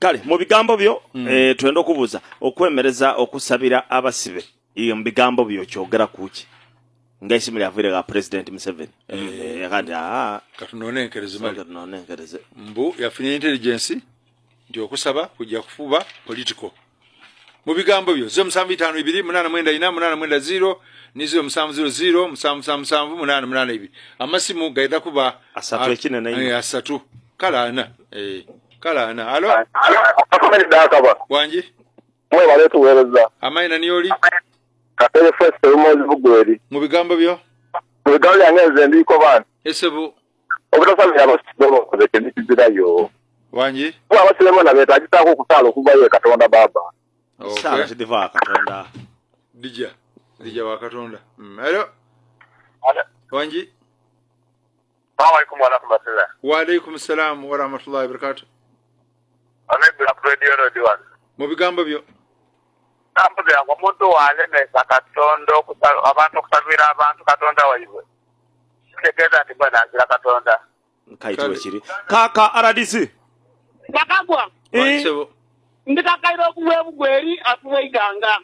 kale mu bigambo byo twenda okubuuza okwemereza okusabira abasibe iyo mu bigambo byo kyogera kuki ngaisimu lyavire ga president Museveni yakati katunonenkereze mbu yafunye intelligence ndio okusaba kujja kufuba political mu bigambo byo 0752884880 ni 0700 amasimu gaida kuba asatu ekine nayo asatu kalana kalana alo akomeni dakaba wanji mwe baletu wereza amaina nioli katele first umuzi bugweri mu bigambo byo mu bigambo yangenze ndiko bana esebu obutasamira abasibo kozeke ndizirayo wanji kwa abasiremo na beta agitako kutalo kubaye katonda baba sala sidiva katonda dija wa katonda alo wanji Assalamualaikum warahmatullahi wa alaykum assalam wa rahmatullahi wa barakatuh amebula radio mu bigambo byo nambuze ngo muntu wale nesa katondo kusalo abantu kusabira abantu katonda wayiwe sekeza tibana azira katonda kaitwe kiri kaka RDC bakagwa sebo ndikakaira kuwebugweri atuweiganga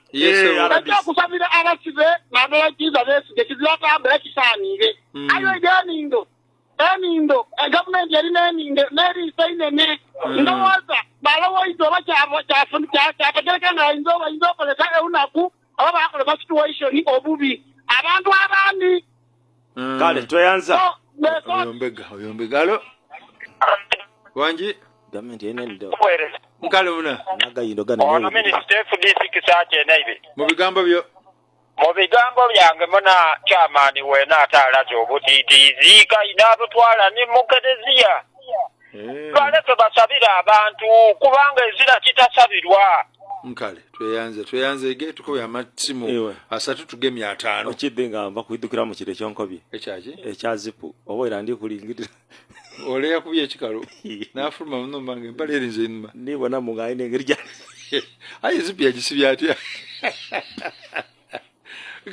RDC kusabira abasibe nabera kiza bese kizilata abera kisanire ayo ganindo enindo government yari nenindo neri sainene ndowaza balawo izoba cyabo cyategereka nga inzoba leta unaku aba bakora situation obubi abantu abandi kale toyanza oyombega alo wanji government yenendo mukale muna naga yindo gana ono minister FDC kisache naibe mu bigambo byo byange muna chairman wena atalaje obutitiziika inabutwala ni mukereziya baleke basabira abantu kubanga ezira kitasabirwa mukale tweyanze ge tukoya amatimu asatu tugemye 5 okidinga mba kuidukira mu kire kyonkobi ekyazipu oboira ndi kulingirira ole yakubye ekikalo nafuluma muno mbange mpalerinze inuma nibona mungaine ngirya ayi zipi yagisibya atya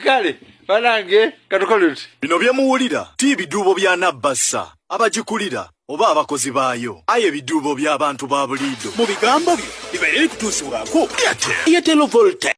kale banange katukolute bino byemuwulira ti biduubo bya Nabbassa abagikulira oba abakozi baayo aye biduubo by'abantu ba buliido mu bigambo byo bibeere kutuusibwako Airtel Volta